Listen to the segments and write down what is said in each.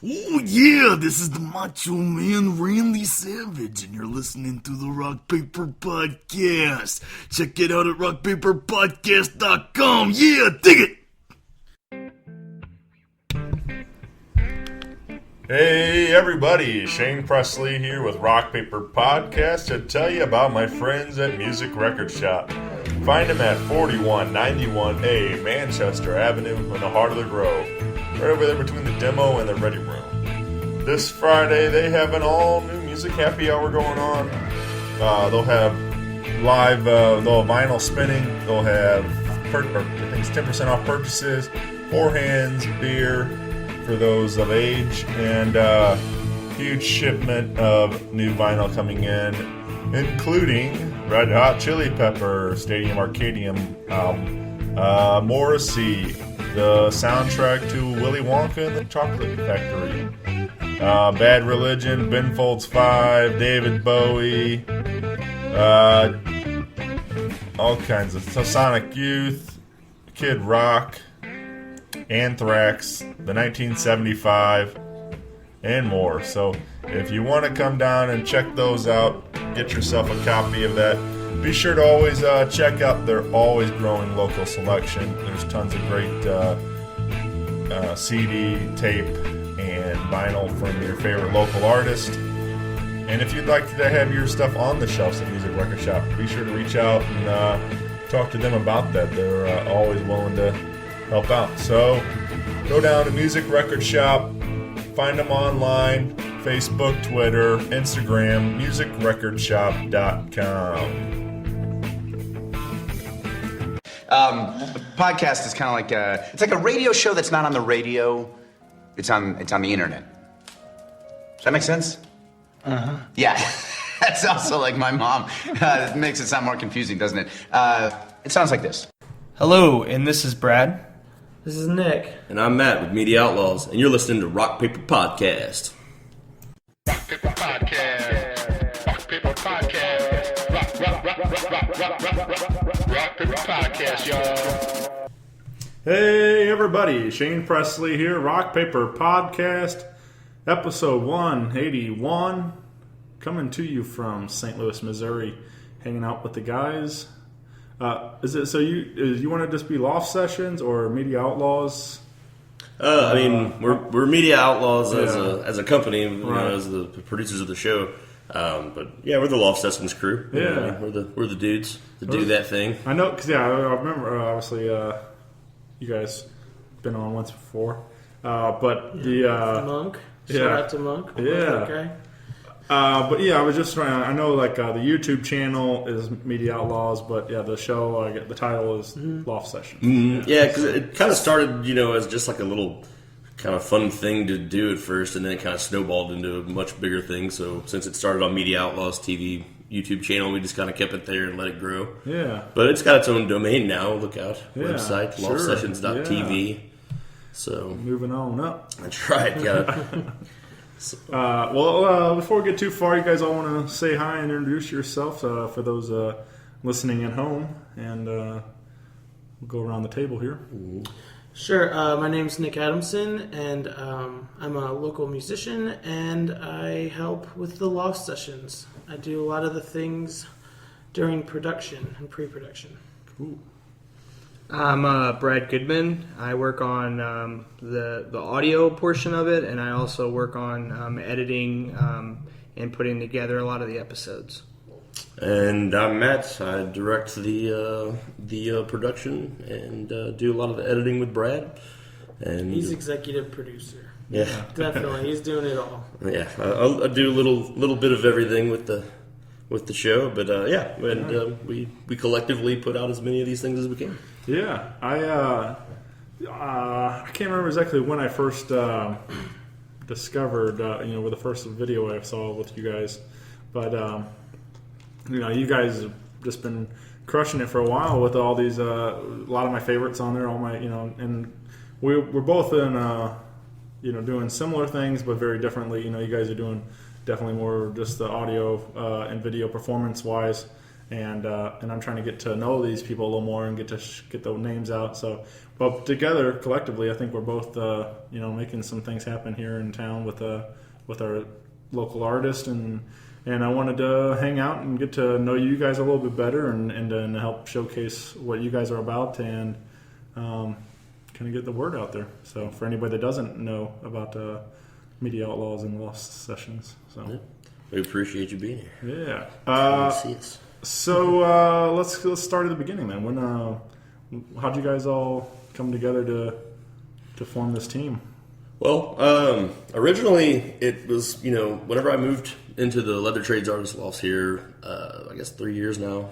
Oh yeah, this is the Macho Man Randy Savage, and you're listening to the Rock Paper Podcast. Check it out at rockpaperpodcast.com. Yeah, dig it! Hey everybody, Shane Presley here with Rock Paper Podcast to tell you about my friends at Music Record Shop. Find them at 4191A Manchester Avenue in the heart of the Grove, right over there between the demo and the ready room. This Friday they have an all-new music happy hour going on. They'll have live, they'll have vinyl spinning, they'll have, I think it's 10% off purchases, 4 hands, beer, for those of age, and huge shipment of new vinyl coming in, including Red Hot Chili Pepper, Stadium Arcadium album, Morrissey, the soundtrack to Willy Wonka and the Chocolate Factory, Bad Religion, Ben Folds 5, David Bowie, all kinds of Sonic Youth, Kid Rock, Anthrax, the 1975, and more. So if you want to come down and check those out, get yourself a copy of that. Be sure to always check out their always growing local selection. There's tons of great CD, tape, and vinyl from your favorite local artist. And if you'd like to have your stuff on the shelves at Music Record Shop, be sure to reach out and talk to them about that. They're always willing to help out. So go down to Music Record Shop, find them online, Facebook, Twitter, Instagram, musicrecordshop.com. A podcast is kind of like it's like a radio show that's not on the radio. It's on the internet. Does that make sense? Uh-huh. Yeah. That's also like my mom. It makes it sound more confusing, doesn't it? It sounds like this. Hello, and this is Brad. This is Nick. And I'm Matt with Media Outlaws, and you're listening to Rock Paper Podcast. Rock Paper Podcast. Rock Paper Podcast. Rock Paper Podcast, y'all. Hey everybody, Shane Presley here, Rock Paper Podcast, episode 181, coming to you from St. Louis, Missouri, hanging out with the guys. Is it so you want to just be Loft Sessions or Media Outlaws? I mean, we're Media Outlaws as a company, right, as the producers of the show. But yeah, we're the Loft Sessions crew. Yeah, we're the dudes that do that thing. I know, because I remember obviously you guys been on once before, but the Monk. Yeah. Shout out to Monk. Yeah. Okay. But yeah, I was just trying. I know like the YouTube channel is Media Outlaws, but yeah, the show, the title is Loft Sessions. Mm-hmm. Yeah, because it kind of started, as just like a little kind of fun thing to do at first, and then it kind of snowballed into a much bigger thing. So since it started on Media Outlaws TV YouTube channel, we just kind of kept it there and let it grow. Yeah. But it's got its own domain now. Look out. Website, sure. loftsessions.tv. Yeah. So moving on up. That's right. Yeah. Before we get too far, you guys all want to say hi and introduce yourself for those listening at home, and we'll go around the table here. Sure. My name's Nick Adamson, and I'm a local musician, and I help with the Loft Sessions. I do a lot of the things during production and pre-production. Cool. I'm Brad Goodman. I work on the audio portion of it, and I also work on editing and putting together a lot of the episodes. And I'm Matt. I direct the production and do a lot of the editing with Brad. And he's executive producer. Yeah, definitely. He's doing it all. Yeah, I do a little bit of everything with the show, but we collectively put out as many of these things as we can. Yeah, I can't remember exactly when I first discovered, with the first video I saw with you guys, but you guys have just been crushing it for a while with all these, a lot of my favorites on there, all my, and we're both in, doing similar things, but very differently. You guys are doing definitely more just the audio and video performance wise. and I'm trying to get to know these people a little more and get the names out. So, but together collectively, I think we're both making some things happen here in town with our local artist, and I wanted to hang out and get to know you guys a little bit better and help showcase what you guys are about and kind of get the word out there. So for anybody that doesn't know about Media Outlaws and Loft Sessions, so yeah. We appreciate you being here. Yeah. Come see us. So let's start at the beginning then. How'd you guys all come together to form this team? Well, originally it was, whenever I moved into the leather trades artist lofts here, I guess 3 years now,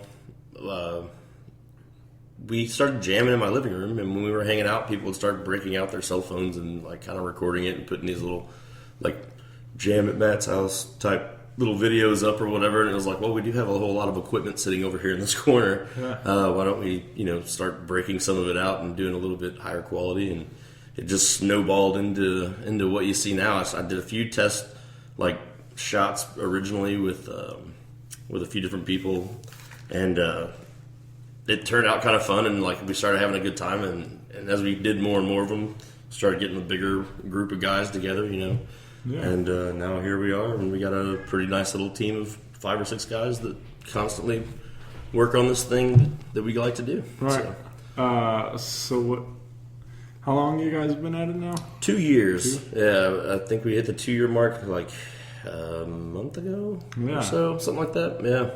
we started jamming in my living room, and when we were hanging out, people would start breaking out their cell phones and like kind of recording it and putting these little like jam at Matt's house type little videos up or whatever, and it was like, well, we do have a whole lot of equipment sitting over here in this corner. Yeah. Why don't we, start breaking some of it out and doing a little bit higher quality? And it just snowballed into what you see now. I did a few test like shots originally with a few different people, and it turned out kind of fun, and like we started having a good time, and as we did more and more of them, started getting a bigger group of guys together, Yeah. And now here we are, and we got a pretty nice little team of 5 or 6 guys that constantly work on this thing that we like to do. Right. So what? How long you guys been at it now? 2 years. Yeah, I think we hit the 2-year mark like a month ago or so, something like that. Yeah.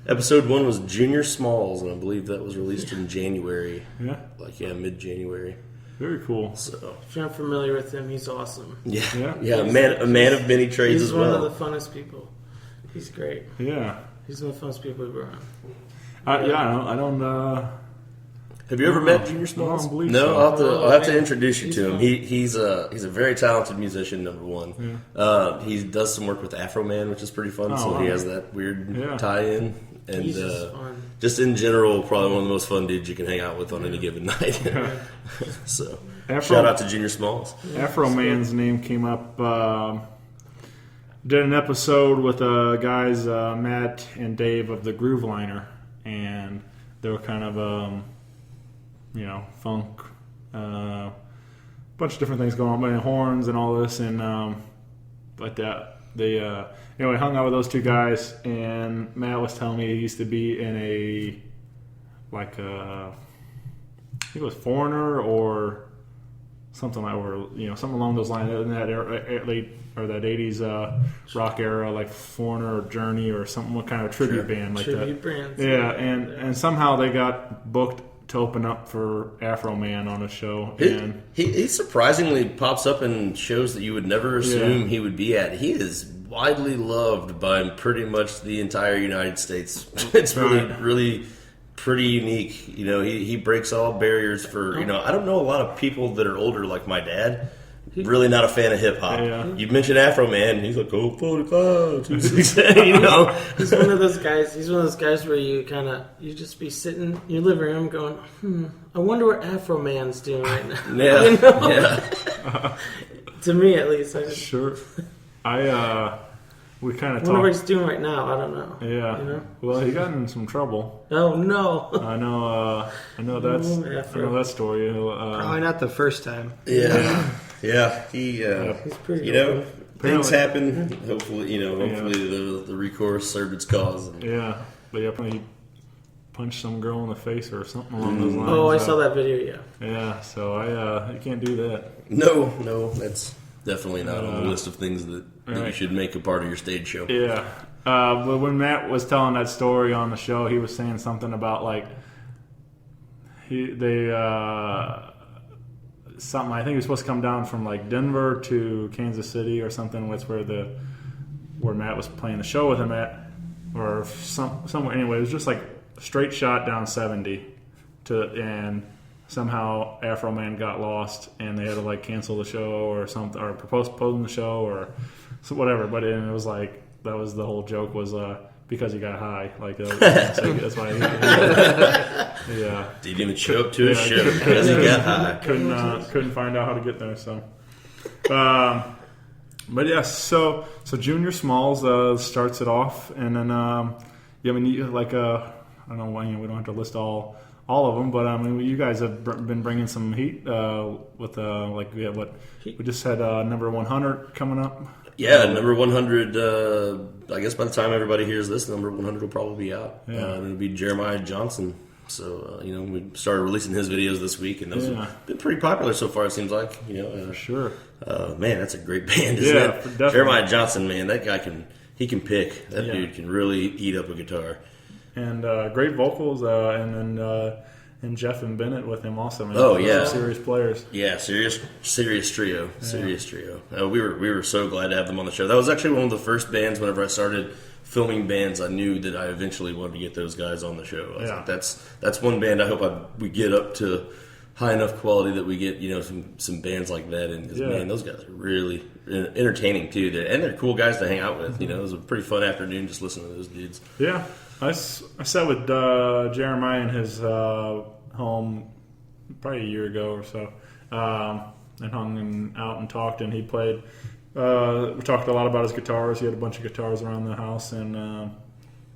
Episode 1 was Junior Smalls, and I believe that was released in January. Yeah. Mid-January. Very cool. So, if you're not familiar with him, he's awesome. Yeah. A man of many trades as well. He's one of the funnest people. He's great. Yeah. He's one of the funnest people we've around. I don't. Have you ever met Junior Smalls? I don't believe no, so. I'll have to introduce you to him. He's a very talented musician. Number one, he does some work with Afro Man, which is pretty fun. So he has that weird tie-in, and he's just fun. Just in general, probably one of the most fun dudes you can hang out with on any given night. So shout out to Junior Smalls. Afro Man's name came up. Did an episode with guys Matt and Dave of the Groove Liner, and they were kind of funk, bunch of different things going on, horns and all this, and like that. They anyway hung out with those 2 guys, and Matt was telling me he used to be in I think it was Foreigner or something like, or something along those lines in that late or that 80s rock era, like Foreigner or Journey or something, what kind of tribute band like tribute that. Bands. Yeah, and somehow they got booked to open up for Afro Man on a show. He surprisingly pops up in shows that you would never assume he would be at. He is widely loved by pretty much the entire United States. It's really pretty unique. He breaks all barriers for, I don't know a lot of people that are older like my dad. Really not a fan of hip hop. Yeah. You mentioned Afro Man, and he's like, "Oh, 45, 260." He's one of those guys. He's one of those guys where you just be sitting in your living room going, I wonder what Afro Man's doing right now. Yeah. To me, at least. Sure. We kind of talked. Whatever he's doing right now, I don't know. Yeah. Well, he got in some trouble. Oh no. I know that story. Probably not the first time. Yeah. Yeah, he's pretty things happen. Hopefully, the recourse served its cause. But he punched some girl in the face or something along those lines. Oh, I saw that video. Yeah. So you can't do that. No, that's definitely not on the list of things that you should make a part of your stage show. Yeah. But when Matt was telling that story on the show, he was saying something about like something. I think he was supposed to come down from like Denver to Kansas City or something. That's where Matt was playing the show with him at, or somewhere. Anyway, it was just like a straight shot down 70 and somehow Afro Man got lost and they had to like cancel the show or something, or postpone the show or whatever. But it was like that was the whole joke was because he got high. Like that's why. Yeah. Didn't even show up to his show because he got high. Couldn't find out how to get there. So, but yeah. So Junior Smalls starts it off, and then I mean, I don't know why we don't have to list all of them, but I mean, you guys have been bringing some heat with we just had number 100 coming up. Yeah, number 100. I guess by the time everybody hears this, number 100 will probably be out. Yeah. It'll be Jeremiah Johnson. So we started releasing his videos this week, and those have been pretty popular so far. It seems like For sure. Man, that's a great band, isn't it? Definitely. Jeremiah Johnson, man, that guy can pick. That dude can really eat up a guitar. And great vocals, and Jeff and Bennett with him also. Man. Oh, yeah. Serious players. Yeah, serious trio. We were so glad to have them on the show. That was actually one of the first bands. Whenever I started filming bands, I knew that I eventually wanted to get those guys on the show. I was like, that's one band I hope we get up to high enough quality that we get some bands like that in. Because man, those guys are really entertaining too. They're cool guys to hang out with. It was a pretty fun afternoon just listening to those dudes. Yeah. I sat with Jeremiah in his home probably a year ago or so, and hung out and talked, and he played. We talked a lot about his guitars. He had a bunch of guitars around the house, and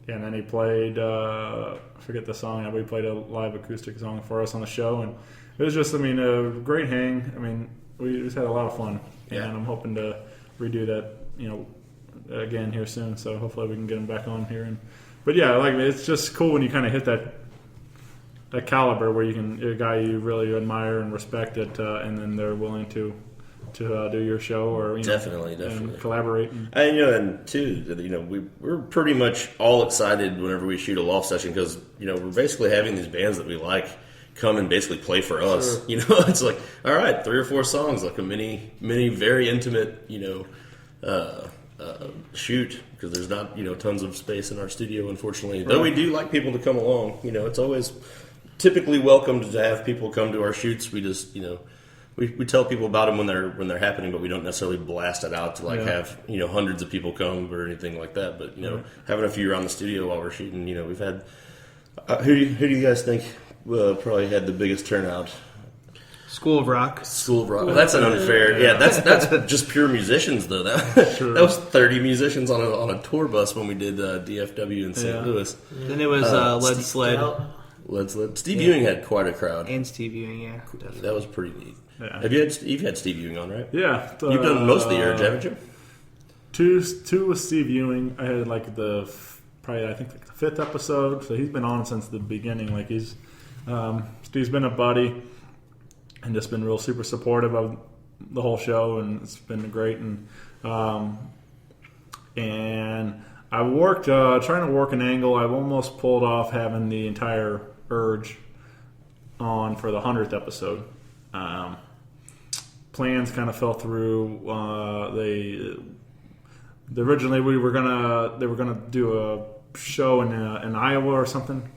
then he played. I forget the song, but he played a live acoustic song for us on the show, and it was just, a great hang. We just had a lot of fun, and I'm hoping to redo that, again here soon. So hopefully we can get him back on here. But yeah, it's just cool when you kind of hit that caliber where you can a guy you really admire and respect it, and then they're willing to do your show or definitely and collaborate. And too, we're pretty much all excited whenever we shoot a Loft session because we're basically having these bands that we like come and basically play for us. Sure. It's like, all right, 3 or 4 songs, like a mini very intimate shoot, because there's not tons of space in our studio, unfortunately. Right. Though we do like people to come along. It's always typically welcomed to have people come to our shoots. We just we tell people about them when they're happening, but we don't necessarily blast it out to have hundreds of people come or anything like that. But having a few around the studio while we're shooting, we've had who do you guys think probably had the biggest turnout? School of Rock. Well, that's an unfair. Yeah, that's just pure musicians though. That was 30 musicians on a tour bus when we did DFW in St. Louis. Then it was Lead Sled. Steve Ewing had quite a crowd. And Steve Ewing, yeah, definitely. That was pretty neat. Yeah. You've had Steve Ewing on, right? Yeah, you've done most of the Urge, haven't you? Two with Steve Ewing. I had the 5th episode, so he's been on since the beginning. Steve's been a buddy. And just been real super supportive of the whole show, and it's been great. And I worked trying to work an angle. I've almost pulled off having the entire Urge on for the 100th episode. Plans kind of fell through. Originally they were gonna do a show in Iowa or something.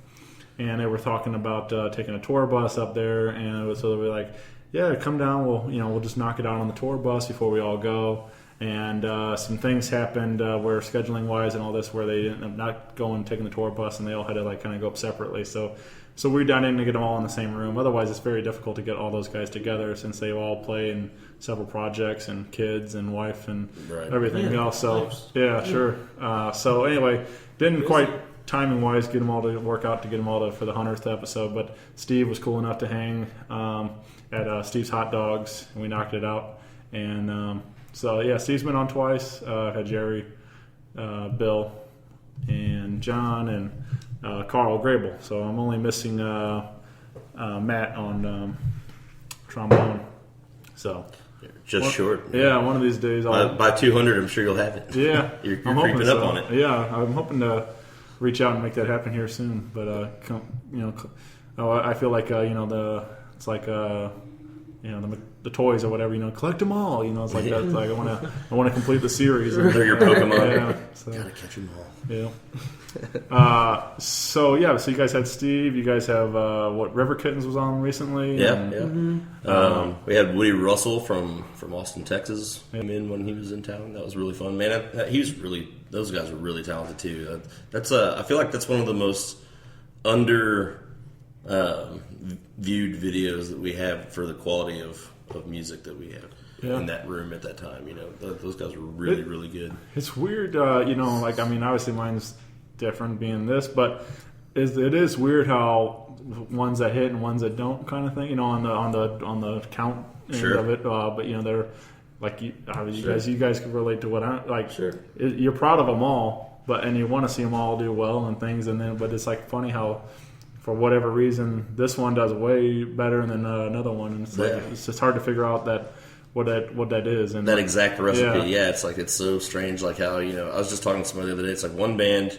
And they were talking about taking a tour bus up there, and so they were like, "Yeah, come down. We'll just knock it out on the tour bus before we all go." And some things happened where scheduling wise and all this, where they ended up not taking the tour bus, and they all had to kind of go up separately. So we got in to get them all in the same room. Otherwise, it's very difficult to get all those guys together since they all play in several projects and kids and wife and everything else. So sure. So anyway, didn't quite. Timing wise, get them all to work out to get them all for the 100th episode. But Steve was cool enough to hang at Steve's Hot Dogs, and we knocked it out. And Steve's been on twice. I've had Jerry, Bill, and John, and Carl Grable. So I'm only missing Matt on trombone. So short. Yeah, one of these days. By 200, I'm sure you'll have it. Yeah, you're creeping up on it. Yeah, I'm hoping to reach out and make that happen here soon. But I feel like it's like the toys or whatever. Collect them all. It's like that. It's like I want to complete the series. They're your Pokemon. Yeah, so, gotta catch them all. Yeah. So you guys had Steve. You guys have River Kittens was on recently. Yeah. Mm-hmm. We had Woody Russell from Austin, Texas, come in when he was in town. That was really fun, man. Those guys are really talented too. I feel like that's one of the most under viewed videos that we have for the quality of music that we have in that room at that time. Those guys were really good. It's weird, obviously mine's different being this, but it is weird how ones that hit and ones that don't kind of thing, on the count end of it. But they're like you guys can relate to what I like. Sure, you're proud of them all, and you want to see them all do well and things, but it's like funny how, for whatever reason, this one does way better than another one, and it's just hard to figure out what that is, and that exact recipe. It's like, it's so strange, like how I was just talking to somebody the other day. It's like one band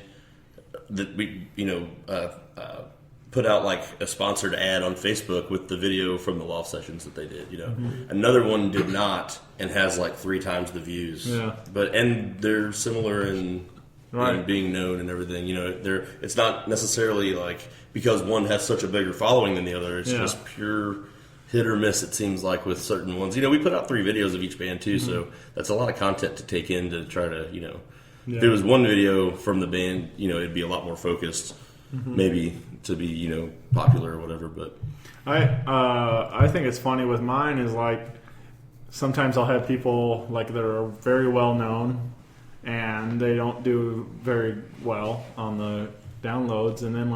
that we put out like a sponsored ad on Facebook with the video from the Loft Sessions that they did. Another one did not, and has like 3 times the views. And they're similar in being known and everything. It's not necessarily like because one has such a bigger following than the other. It's just pure hit or miss, it seems like, with certain ones. We put out 3 videos of each band too, so that's a lot of content to take in to try to, if it was one video from the band, it'd be a lot more focused, maybe to be, popular or whatever. But I think it's funny with mine is like sometimes I'll have people like that are very well known and they don't do very well on the downloads, and then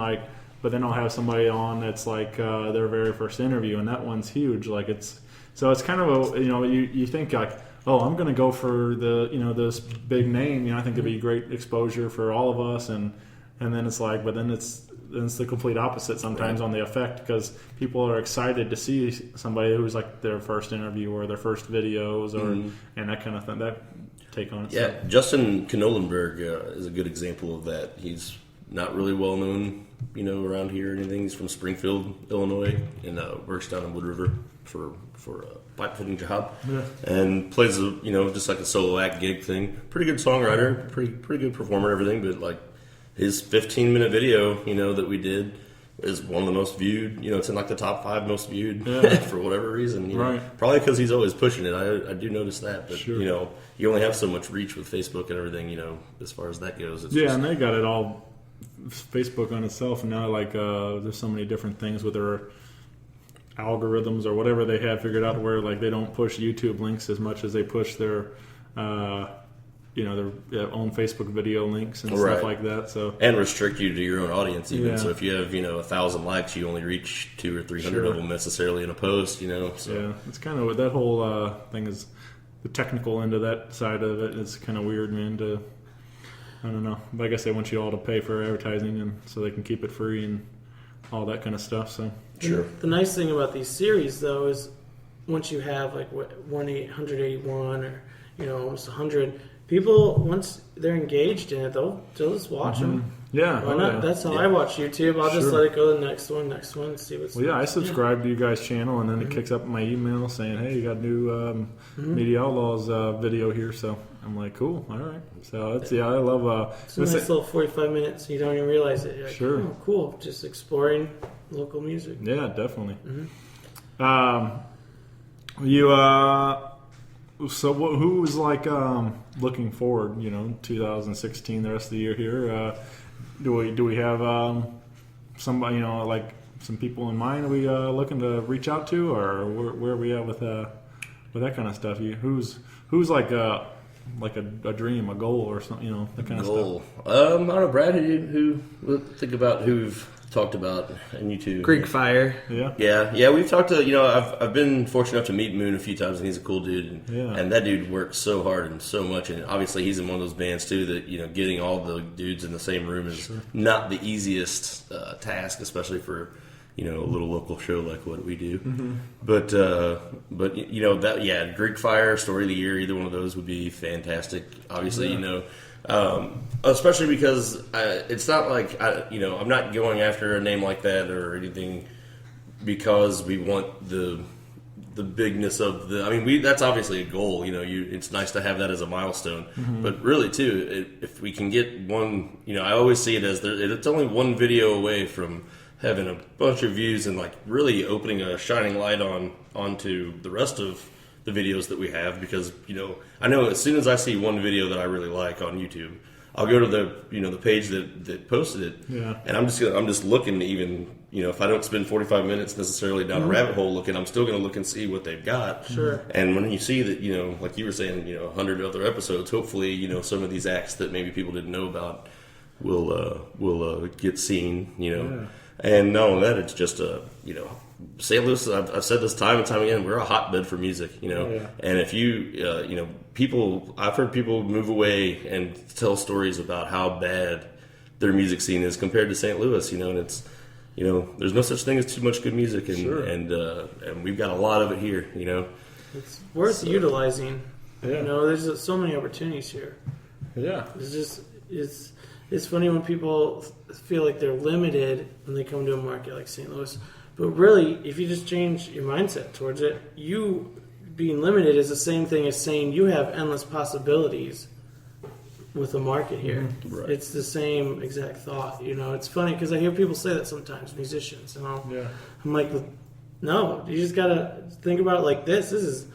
but then I'll have somebody on that's like their very first interview, and that one's huge. Like it's kind of you think like, oh, I'm going to go for the this big name. I think it'd be great exposure for all of us, and then it's like, but then it's the complete opposite sometimes on the effect, because people are excited to see somebody who's like their first interview or their first videos and that kind of thing. That take on it. Yeah, Justin Knolenberg is a good example of that. He's not really well known, around here or anything. He's from Springfield, Illinois, and works down in Wood River for a pipe fitting job, and plays just like a solo act gig thing. Pretty good songwriter, pretty good performer, and everything. But like his 15-minute video, that we did is one of the most viewed. It's in like the top 5 most viewed for whatever reason. Probably because he's always pushing it. I do notice that, but you only have so much reach with Facebook and everything. As far as that goes, and they got it all. Facebook on itself, and now there's so many different things with their algorithms or whatever they have figured out, where like they don't push YouTube links as much as they push their their own Facebook video links and stuff like that. So, and restrict you to your own audience even. So if you have 1,000 likes, you only reach 200 or 300 of them necessarily in a post. So it's kind of that whole thing is the technical end of that side of it. It's kind of weird, man. I don't know. But I guess they want you all to pay for advertising, and so they can keep it free and all that kind of stuff. So The nice thing about these series, though, is once you have like 181 or almost 100 people, once they're engaged in it, they'll just watch them. Yeah, why not? That's how I watch YouTube. I'll just let it go to the next one, and see what's. Well, I subscribe to you guys' channel, and then it kicks up my email saying, "Hey, you got a new Media Outlaws video here." So I'm like, "Cool, all right." So it's I love. It's a nice little 45 minutes. You don't even realize it. You're like, oh, cool. Just exploring local music. Yeah, definitely. So who was like looking forward? 2016, the rest of the year here. Do we have somebody like some people in mind? Are we looking to reach out to, or where are we at with that kind of stuff? Who's like a dream, a goal, or something? That kind of stuff. I don't know, Brad. Who think about who've talked about and you too? Greek Fire. Yeah. We've talked to I've been fortunate enough to meet Moon a few times, and he's a cool dude. And that dude works so hard and so much, and obviously he's in one of those bands too that getting all the dudes in the same room is not the easiest task, especially for a little local show like what we do. But Greek Fire, Story of the Year, either one of those would be fantastic. Obviously, especially because it's not like I'm not going after a name like that or anything because we want the bigness of that's obviously a goal. It's nice to have that as a milestone, but really too, if we can get one, I always see it as it's only one video away from having a bunch of views and like really opening a shining light onto the rest of the videos that we have, because I know as soon as I see one video that I really like on YouTube, I'll go to the page that posted it, and I'm just looking to even if I don't spend 45 minutes necessarily down a rabbit hole looking, I'm still going to look and see what they've got. And when you see that like you were saying 100 other episodes, hopefully some of these acts that maybe people didn't know about will get seen, And not only that, it's just St. Louis. I've said this time and time again. We're a hotbed for music, And if you, I've heard people move away and tell stories about how bad their music scene is compared to St. Louis, and it's, there's no such thing as too much good music, and we've got a lot of it here, It's worth utilizing. Yeah. There's so many opportunities here. Yeah. It's funny when people feel like they're limited when they come to a market like St. Louis. But really, if you just change your mindset towards it, you being limited is the same thing as saying you have endless possibilities with the market here. Mm-hmm. Right. It's the same exact thought. It's funny because I hear people say that sometimes, musicians. And I'm like, no, you just got to think about it like this. This is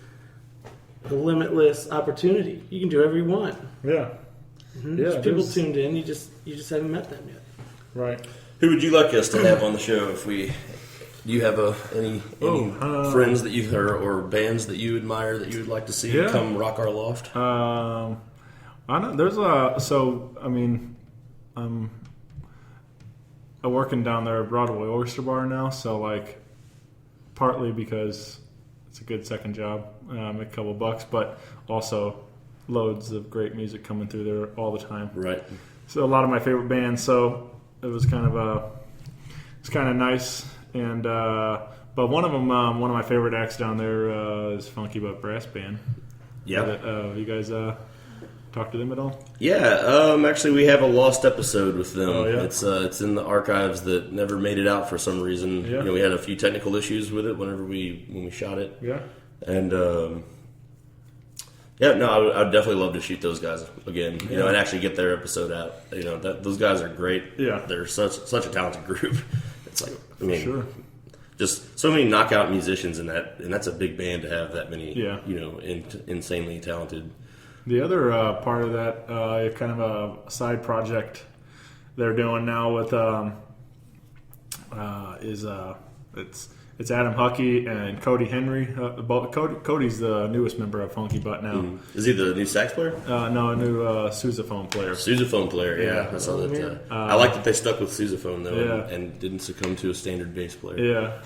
a limitless opportunity. You can do whatever you want. Yeah. Mm-hmm. Yeah. There's people tuned in. You just haven't met them yet. Right. Who would you like us to have on the show? Do you have any friends that you or bands that you admire that you would like to see come rock our loft? I know there's I'm working down there at Broadway Oyster Bar now, so partly because it's a good second job, make a couple bucks, but also loads of great music coming through there all the time. Right. So a lot of my favorite bands. So it was kind of nice, and but one of them, one of my favorite acts down there is Funky Butt Brass Band. Yeah. You guys talk to them at all? Yeah. Actually, we have a lost episode with them. Oh, yeah? It's in the archives that never made it out for some reason. Yeah. We had a few technical issues with it when we shot it. Yeah. And I would definitely love to shoot those guys again. And actually get their episode out. Those guys are great. Yeah. They're such a talented group. It's like, sure. Just so many knockout musicians in that, and that's a big band to have that many. Yeah. Insanely talented. The other part of that, kind of a side project they're doing now with it's Adam Huckey and Cody Henry. Cody's the newest member of Funky Butt now. Mm-hmm. Is he the new sax player? No, a new sousaphone player. Sousaphone player, yeah. I saw that. I like that they stuck with sousaphone though, and didn't succumb to a standard bass player.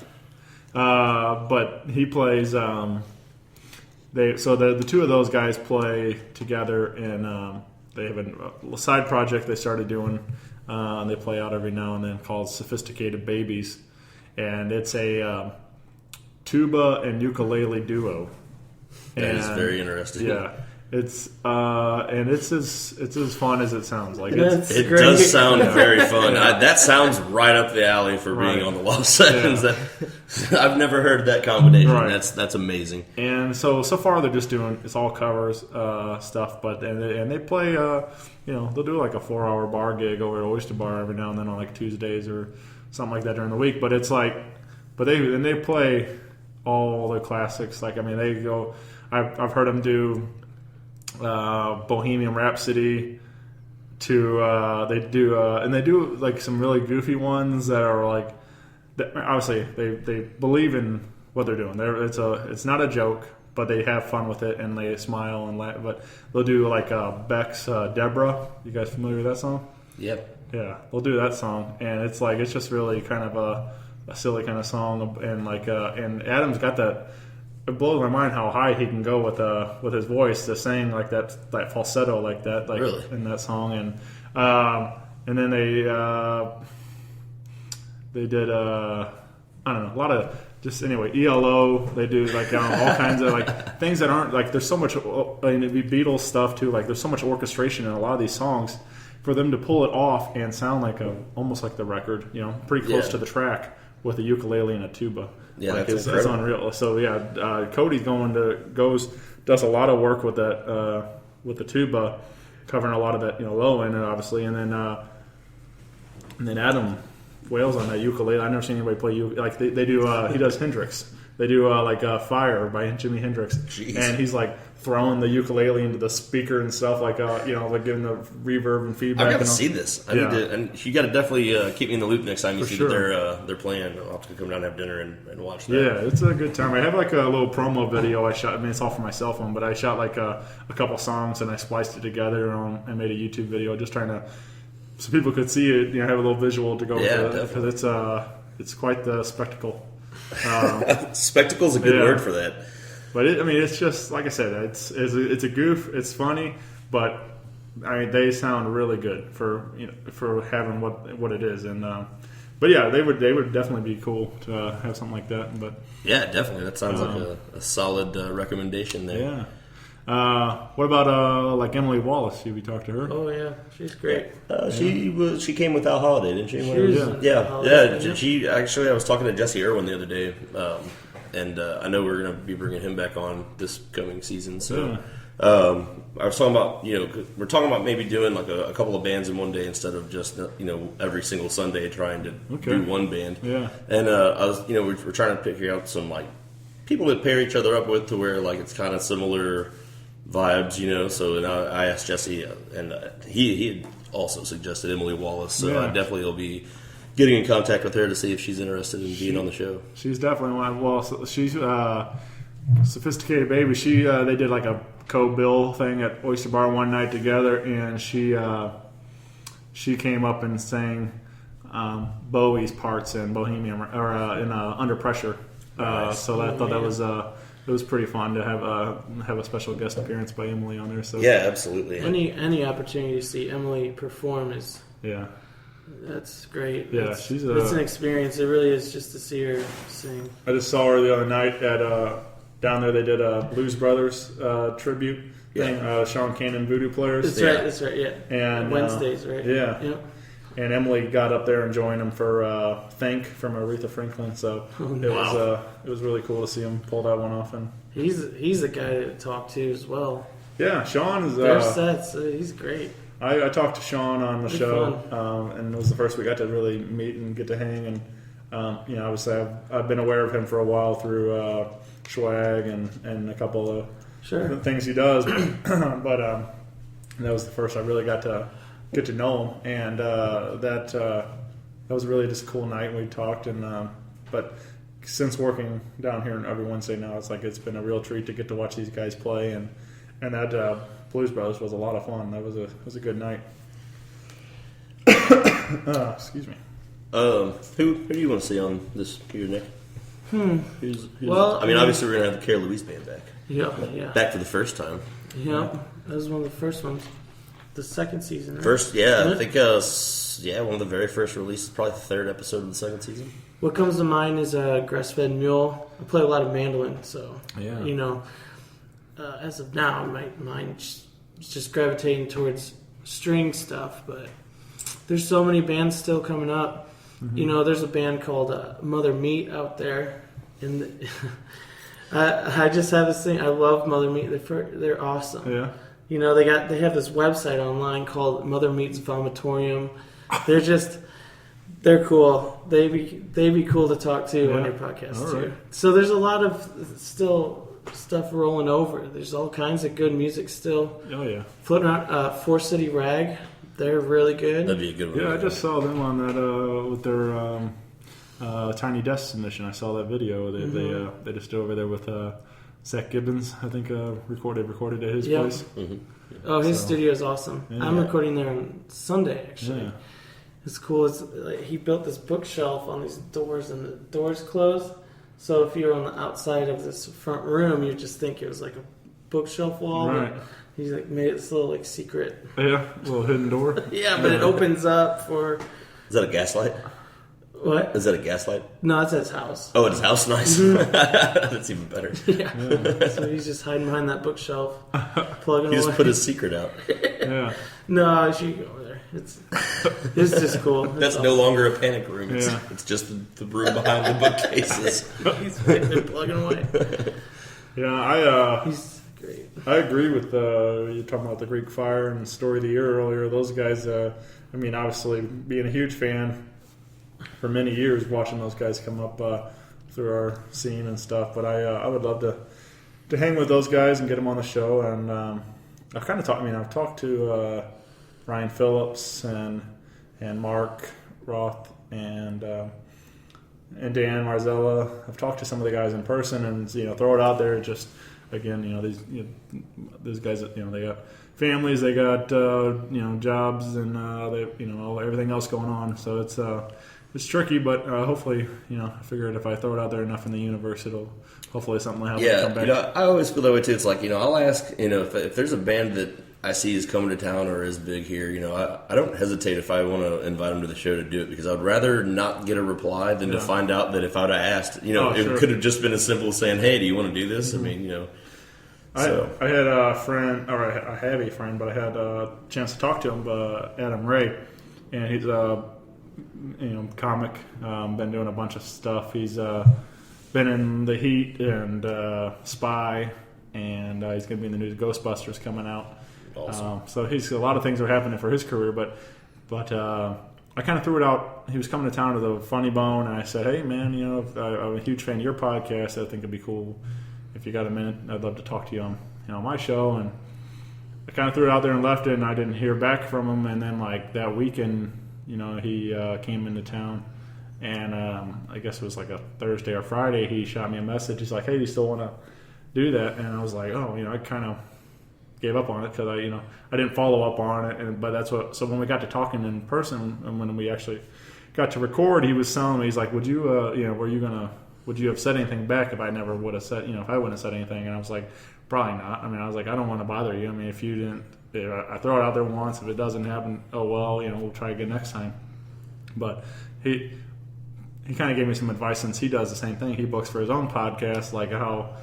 Yeah, but he plays. The two of those guys play together, and they have a side project they started doing. They play out every now and then called Sophisticated Babies, and it's a tuba and ukulele duo. That is very interesting. Yeah, it's as fun as it sounds. It does sound very fun. That sounds right up the alley for being on the Loft Sessions. Yeah. I've never heard that combination. Right. That's amazing. And so far they're just doing it's all covers stuff, but and they play they'll do like a 4-hour bar gig over at Oyster Bar every now and then on Tuesdays or something like that during the week. But it's they play all the classics. They go. I've heard them do Bohemian Rhapsody to they do some really goofy ones that are obviously they believe in what they're doing. It's not a joke, but they have fun with it and they smile and laugh. But they'll do Beck's Deborah. You guys familiar with that song? Yep. Yeah, they'll do that song, and it's just really kind of a silly kind of song, and and Adam's got that. It blows my mind how high he can go with his voice to sing that falsetto like that, really? In that song, and then they did I don't know, a lot of ELO. They do all kinds of things that aren't there's so much Beatles stuff too. There's so much orchestration in a lot of these songs. For them to pull it off and sound almost like the record, pretty close to the track with a ukulele and a tuba. Yeah, it's unreal. So Cody does a lot of work with that with the tuba, covering a lot of that low end obviously, and then Adam wails on that ukulele. I've never seen anybody play they do. He does Hendrix. They do Fire by Jimi Hendrix. Jeez. And he's throwing the ukulele into the speaker and stuff, giving the reverb and feedback. I've got to see this. I need to, and you got to definitely keep me in the loop next time you see that they're playing. I'll have to come down and have dinner and watch that. Yeah, it's a good time. I have a little promo video I shot. It's all for my cell phone, but I shot a couple songs and I spliced it together and made a YouTube video, just trying to so people could see it, have a little visual to go with it, definitely. because it's quite the spectacle. Spectacle's a good word for that. But it's just like I said, it's a goof. It's funny, but they sound really good for having what it is. And but yeah, they would definitely be cool to have something like that. But yeah, definitely, that sounds like a solid recommendation there. Yeah. What about like Emily Wallace? Have you talked to her? Oh yeah, she's great. She came with Al Holiday, didn't she? She actually, I was talking to Jesse Irwin the other day, and I know we're going to be bringing him back on this coming season. So I was talking about we're talking about maybe doing like a couple of bands in one day instead of just every single Sunday trying to do one band. Yeah. And I was we're trying to figure out some like people to pair each other up with to where like it's kind of similar vibes, So I asked Jesse, and he had also suggested Emily Wallace. So I definitely will be getting in contact with her to see if she's interested in being on the show. She's definitely one. Well, she's Sophisticated Baby. They did like a co-bill thing at Oyster Bar one night together, and she came up and sang Bowie's parts in Bohemian or in Under Pressure. Nice. So I thought that was. It was pretty fun to have a special guest appearance by Emily on there. So yeah, absolutely. Any opportunity to see Emily perform is that's great. Yeah, it's an experience. It really is just to see her sing. I just saw her the other night at down there. They did a Blues Brothers tribute thing. Sean Cannon Voodoo Players. That's right. Yeah, and Wednesdays, right? Yeah. Yep. And Emily got up there and joined him for "Think" from Aretha Franklin. So it was really cool to see him pull that one off. And he's a guy to talk to as well. Yeah, Sean is. Their sets, he's great. I talked to Sean on the show, and it was the first we got to really meet and get to hang. And obviously I've been aware of him for a while through Swag and a couple of things he does, but that was the first I really got to get to know him, and that was really just a cool night. And we talked, and but since working down here every Wednesday now, it's been a real treat to get to watch these guys play, and that Blues Brothers was a lot of fun. That was a good night. Excuse me. Who do you want to see on this here, Nick? Who's well, obviously we're gonna have the Care Louise band back. Yeah. Back for the first time. Yeah, that was one of the first ones. The second season, right? First, I think one of the very first releases, probably the third episode of the second season. What comes to mind is Grass-Fed Mule. I play a lot of mandolin, so as of now, my mind's just gravitating towards string stuff. But there's so many bands still coming up. Mm-hmm. There's a band called Mother Meat out there, and I just have this thing. I love Mother Meat. They're awesome. Yeah. They have this website online called Mother Meat's Vomitorium. They're cool. They be cool to talk to on your podcast too. Right. So there's a lot of still stuff rolling over. There's all kinds of good music still. Oh yeah. Floating around. Force City Rag. They're really good. That'd be a good one. Yeah, I just saw them on that with their Tiny Desk submission. I saw that video. They just did over there with Zach Gibbons. I think recorded at his place. Mm-hmm. Oh, his studio is awesome. Yeah. I'm recording there on Sunday actually. Yeah. It's cool. It's he built this bookshelf on these doors, and the doors closed. So if you're on the outside of this front room, you just think it was like a bookshelf wall. Right. He's made it this little secret. Yeah, a little hidden door. Yeah, but it opens up for. Is that a gaslight? What? Is that a gaslight? No, it's at his house. Oh, at his house? Nice. Mm-hmm. That's even better. Yeah. So he's just hiding behind that bookshelf, plugging away. He just put his secret out. Yeah. No, you should go over there. It's just cool. That's no longer a panic room. It's just the room behind the bookcases. He's right there plugging away. Yeah, he's great. I agree with you talking about the Greek Fire and Story of the Year earlier. Those guys, obviously being a huge fan for many years, watching those guys come up through our scene and stuff. But I would love to hang with those guys and get them on the show. And I've kind of talked. I've talked to Ryan Phillips and Mark Roth and Dan Marzella. I've talked to some of the guys in person, and throw it out there. Just again, these guys, they got families, they got jobs, and they everything else going on. So it's tricky, but hopefully, I figured if I throw it out there enough in the universe, it'll hopefully something will happen. Yeah, come back. I always feel that way too. It's like, I'll ask, if there's a band that I see is coming to town or is big here, I don't hesitate if I want to invite them to the show to do it, because I'd rather not get a reply than to find out that if I'd have asked, it could have just been as simple as saying, hey, do you want to do this? Mm-hmm. I mean, So. I had a friend, or I have a friend, but I had a chance to talk to him, Adam Ray, and he's a comic, been doing a bunch of stuff. He's been in The Heat and Spy, and he's going to be in the new Ghostbusters coming out. Awesome. So he's a lot of things are happening for his career, but I kind of threw it out. He was coming to town with a funny bone, and I said, hey man, I'm a huge fan of your podcast. I think it'd be cool if you got a minute. I'd love to talk to you on my show. And I kind of threw it out there and left it, and I didn't hear back from him. And then like that weekend, he came into town, and I guess it was like a Thursday or Friday. He shot me a message. He's like, hey, do you still want to do that? And I was like, oh, I kind of gave up on it because I didn't follow up on it. But that's what. So when we got to talking in person, and when we actually got to record, he was telling me, he's like, would you would you have said anything back if I never would have said, if I wouldn't have said anything? And I was like, probably not. I mean, I was like, I don't want to bother you. I mean, if you didn't, I throw it out there once. If it doesn't happen, oh well, we'll try again next time. But he kind of gave me some advice, since he does the same thing. He books for his own podcast, like how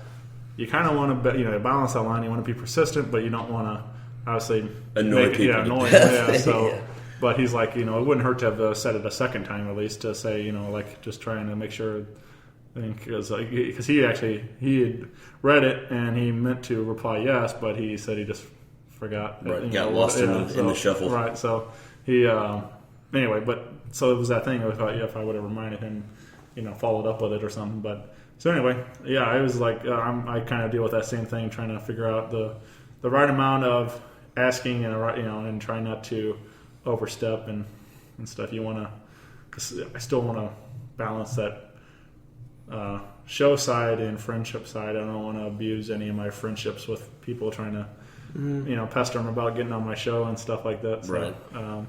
you kind of want to, balance that line. You want to be persistent, but you don't want to, obviously, annoy people. Yeah, annoy them. Yeah, so. Yeah. But he's like, it wouldn't hurt to have said it a second time at least, to say, like just trying to make sure. Because he had read it and he meant to reply yes, but he said he just forgot. Right, got lost in the shuffle. Right, so he anyway. But so it was that thing. If I would have reminded him, followed up with it or something. But so anyway, yeah, I was like, I kind of deal with that same thing, trying to figure out the right amount of asking and and try not to overstep and stuff. You want to, because I still want to balance that. Show side and friendship side. I don't want to abuse any of my friendships with people trying to, pester them about getting on my show and stuff like that. So, right.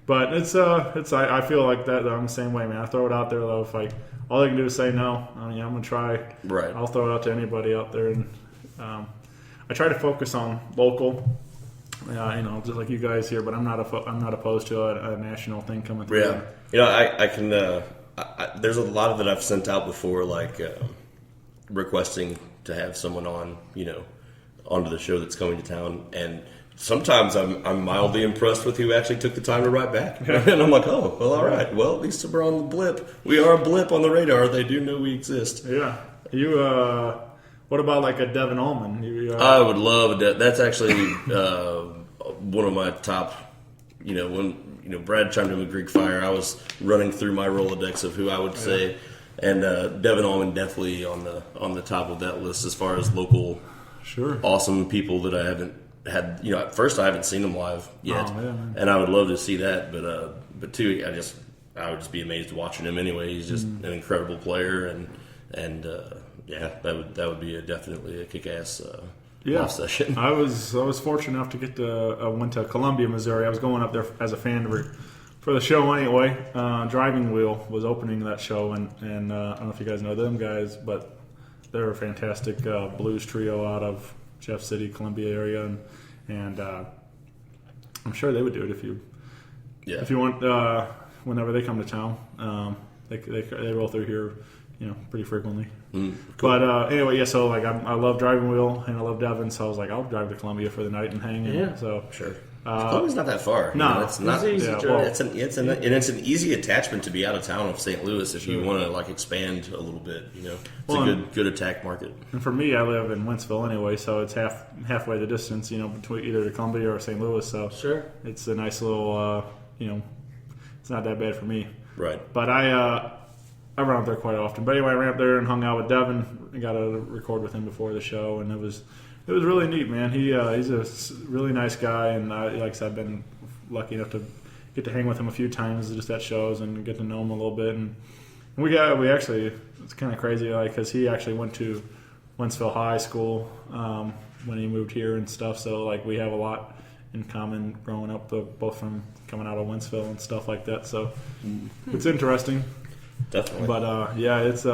But it's I feel like that I'm the same way, man. I throw it out there though. If all they can do is say no, I'm gonna try. Right. I'll throw it out to anybody out there, and I try to focus on local. Just like you guys here, but I'm not opposed to a national thing coming through. Yeah, I can. There's a lot of that I've sent out before, like requesting to have someone on, onto the show that's coming to town, and sometimes I'm mildly impressed with who actually took the time to write back, and I'm like, oh, well, all right, well, at least we're on the blip. We are a blip on the radar. They do know we exist. Yeah, you. What about like a Devin Allman? I would love a that's actually one of my top. When Brad chimed in with Greek Fire, I was running through my Rolodex of who I would say, and Devin Allman definitely on the top of that list as far as local, awesome people that I haven't had. At first I haven't seen them live yet, and I would love to see that. But two, I would just be amazed watching him anyway. He's just an incredible player, and that would be definitely a kick-ass. Loft session. I was fortunate enough to get I went to Columbia, Missouri. I was going up there as a fan for the show anyway. Driving Wheel was opening that show, and I don't know if you guys know them guys, but they're a fantastic blues trio out of Jeff City, Columbia area, and I'm sure they would do it if you want. Whenever they come to town, they roll through here. Pretty frequently. Cool. But anyway, so like I love Driving Wheel and I love Devin, so I was like, I'll drive to Columbia for the night and hang. Yeah, so sure. Columbia's not that far. No, it's not. It's easy. It's an easy attachment to be out of town of St. Louis if you want to like expand a little bit. It's a good attack market. And for me, I live in Wentzville anyway, so it's halfway the distance. Between either Columbia or St. Louis. So it's a nice little. It's not that bad for me. Right. But I run up there quite often. But anyway, I ran up there and hung out with Devin. I got to record with him before the show, and it was really neat, man. He's a really nice guy, and like I said, I've been lucky enough to get to hang with him a few times just at shows and get to know him a little bit. And we actually, it's kind of crazy, like, because he actually went to Wentzville High School when he moved here and stuff. So like we have a lot in common growing up, both from coming out of Wentzville and stuff like that. So it's interesting. Definitely. But yeah, it's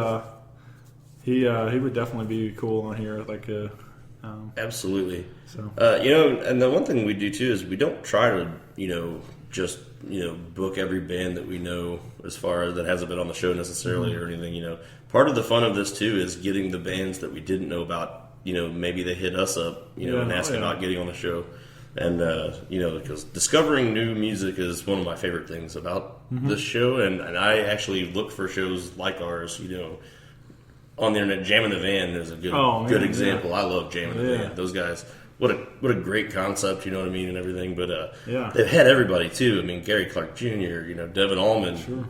he would definitely be cool on here. Like absolutely. So and the one thing we do too is we don't try to just book every band that we know as far as that hasn't been on the show necessarily or anything. Part of the fun of this too is getting the bands that we didn't know about. Maybe they hit us up, and ask about getting on the show. And, because discovering new music is one of my favorite things about this show. And I actually look for shows like ours, on the internet. Jam in the Van is a good example. I love Jam in the Van. Those guys, what a great concept, you know what I mean, and everything. But they've had everybody, too. I mean, Gary Clark Jr., Devin Allman,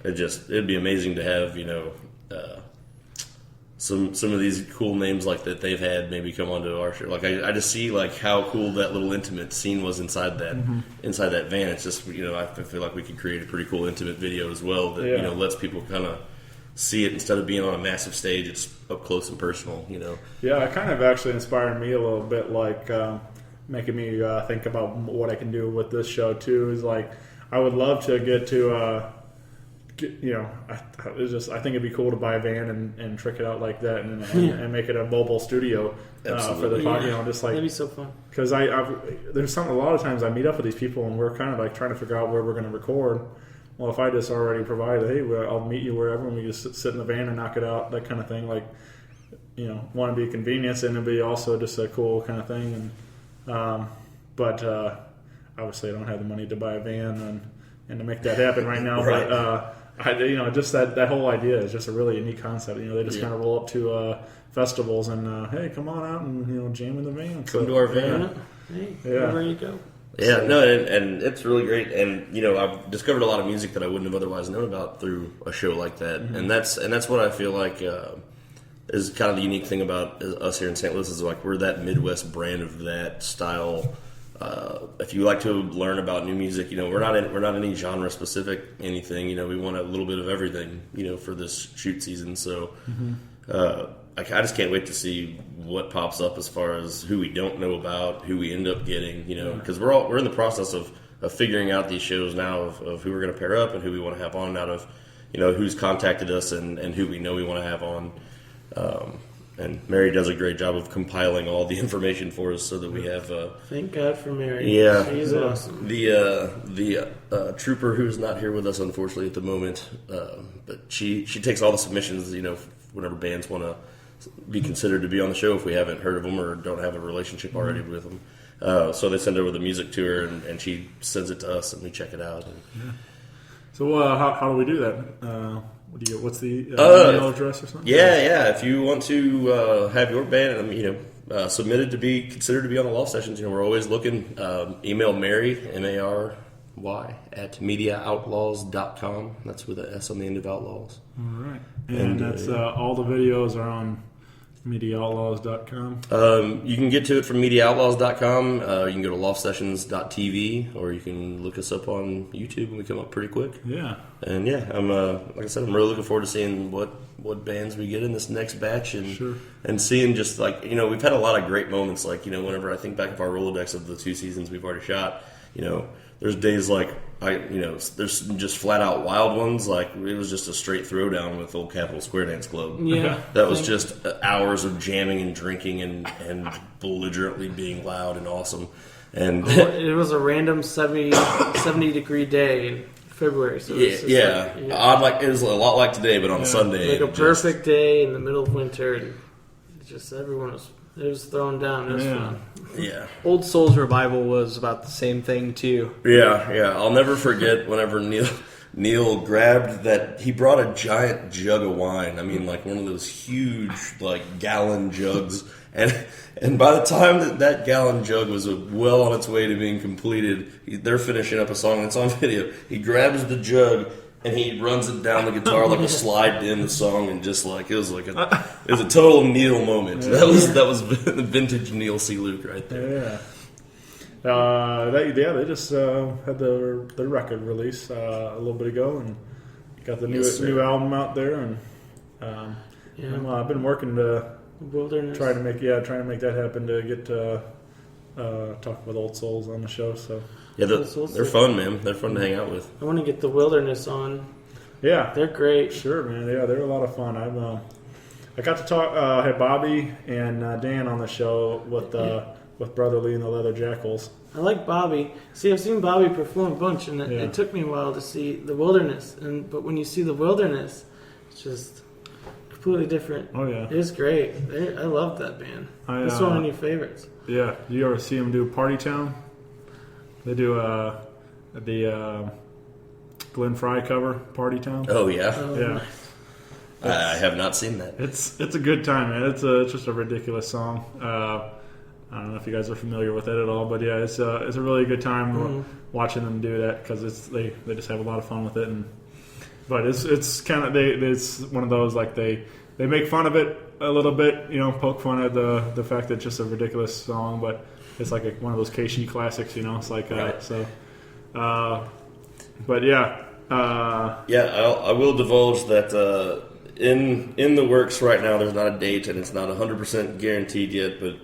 it'd be amazing to have, some of these cool names like that they've had maybe come onto our show. Like I just see like how cool that little intimate scene was inside that van. It's just I feel like we could create a pretty cool intimate video as well that lets people kind of see it instead of being on a massive stage. It's up close and personal. Yeah, it kind of actually inspired me a little bit, like making me think about what I can do with this show too. Is like I would love to get to. I think it'd be cool to buy a van and trick it out like that and make it a mobile studio for the podcast. Just like that'd be so fun. Because there's a lot of times I meet up with these people and we're kind of like trying to figure out where we're going to record. Well, if I just already provide, hey, I'll meet you wherever, and we just sit in the van and knock it out, that kind of thing. Like, want to be a convenience and it'd be also just a cool kind of thing. And but obviously I don't have the money to buy a van and to make that happen right now. Right. But just that whole idea is just a really unique concept. They just kind of roll up to festivals and hey, come on out and jam in the van. Come to our van. Hey, wherever you go. Yeah, and it's really great. And I've discovered a lot of music that I wouldn't have otherwise known about through a show like that. And that's what I feel like is kind of the unique thing about us here in St. Louis is like we're that Midwest brand of that style. If you like to learn about new music, we're not any genre specific anything. We want a little bit of everything, for this shoot season. So I just can't wait to see what pops up as far as who we don't know about, who we end up getting. Because we're in the process of figuring out these shows now of who we're going to pair up and who we want to have on out of who's contacted us and who we know we want to have on. And Mary does a great job of compiling all the information for us so that we have... Thank God for Mary. Yeah. She's awesome. The trooper who's not here with us, unfortunately, at the moment, but she takes all the submissions, whenever bands want to be considered to be on the show if we haven't heard of them or don't have a relationship already with them. So they send over the music to her, and she sends it to us, and we check it out. So how do we do that? What's the email address or something? Yeah. If you want to have your band, submitted to be considered to be on the Loft Sessions, we're always looking. Email Mary, Mary, at MediaOutlaws.com. That's with an S on the end of Outlaws. All right. And that's all the videos are on MediaOutlaws.com. You can get to it from MediaOutlaws.com. You can go to LoftSessions.tv, or you can look us up on YouTube, and we come up pretty quick. Yeah. And I'm like I said, I'm really looking forward to seeing what bands we get in this next batch, and seeing just like we've had a lot of great moments. Like whenever I think back of our Rolodex of the 2 seasons we've already shot, there's days like there's just flat out wild ones. Like it was just a straight throwdown with Old Capitol Square Dance Club. Yeah, that was just hours of jamming and drinking and belligerently being loud and awesome. And it was a random 70 degree day in February. So it was a lot like today, but on a Sunday, like a perfect day in the middle of winter, and just everyone was thrown down. It was fun. Yeah. Old Souls Revival was about the same thing too. Yeah. I'll never forget whenever Neil grabbed that. He brought a giant jug of wine. I mean, like one of those huge, like gallon jugs. And by the time that gallon jug was well on its way to being completed, they're finishing up a song that's on video. He grabs the jug and he runs it down the guitar like a slide in the song, and just like it was a total Neil moment. Yeah. That was vintage Neil C. Luke right there. Yeah. They just had their record release a little bit ago, and got the new album out there, and Yeah. I've been working to Wilderness. trying to make that happen to get to talk with Old Souls on the show. So Yeah, they're fun, man. They're fun to hang out with. I want to get the Wilderness on. yeah, They're great. sure, man. Yeah, they're a lot of fun. I got to talk. Had Bobby and Dan on the show with Brother Lee and the Leather Jackals. I like Bobby. See, I've seen Bobby perform a bunch, and it took me a while to see the Wilderness. But when you see the Wilderness, it's just completely different. Oh yeah, It's great. I love that band. It's one of your favorites. yeah. Do you ever see them do Party Town? They do the Glenn Fry cover, Party Town. Oh yeah, Yeah, I have not seen that. it's a good time, man. It's just a ridiculous song. I don't know if you guys are familiar with it at all, but yeah, it's a really good time watching them do that because they just have a lot of fun with it. But it's kind of it's one of those like they make fun of it a little bit, poke fun at the fact that it's just a ridiculous song, but it's like one of those KC classics, It's like Right. so. But yeah. I will divulge that in the works right now. There's not a date, and it's not 100% guaranteed yet. But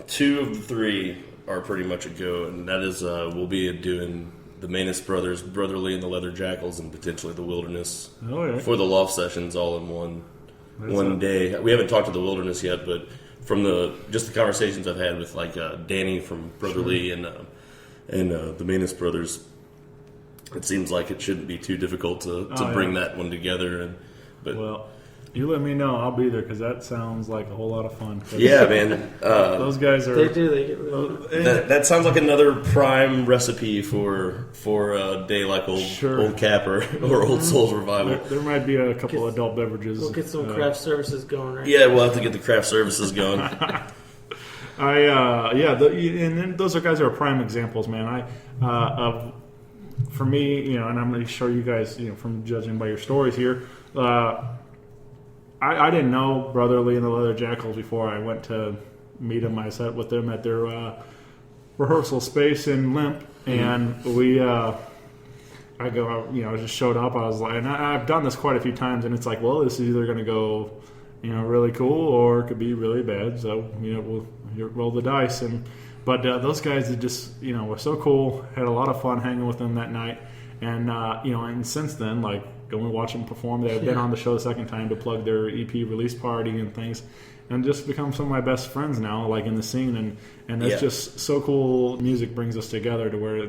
2 of the 3 are pretty much a go, and that is we'll be doing the Manus Brothers, Brother Lee and the Leather Jackals, and potentially the Wilderness for the Loft Sessions all in one day. We haven't talked to the Wilderness yet, but from the conversations I've had with like Danny from Brother Lee and the Manus Brothers, it seems like it shouldn't be too difficult to bring that one together. Well, you let me know. I'll be there because that sounds like a whole lot of fun. Yeah, man. Those guys are. They do. They get really That sounds like another prime recipe for a day like old Cap or Old Souls Revival. There might be a couple adult beverages. We'll get some craft services going, right? Yeah, we'll have to get the craft services going. And then those are guys who are prime examples, man. For me, and I'm going to show you guys, from judging by your stories here, I didn't know Brother Lee and the Leather Jackals before I went to meet them. I sat with them at their rehearsal space in Limp, and I just showed up. I was like, and I've done this quite a few times, and it's like, well, this is either going to go, really cool, or it could be really bad. So, we'll roll the dice. But those guys that just, were so cool. Had a lot of fun hanging with them that night, and since then, like, going to watch them perform. They've been on the show the second time to plug their EP release party and things, and just become some of my best friends now, like in the scene. And that's just so cool. Music brings us together to where I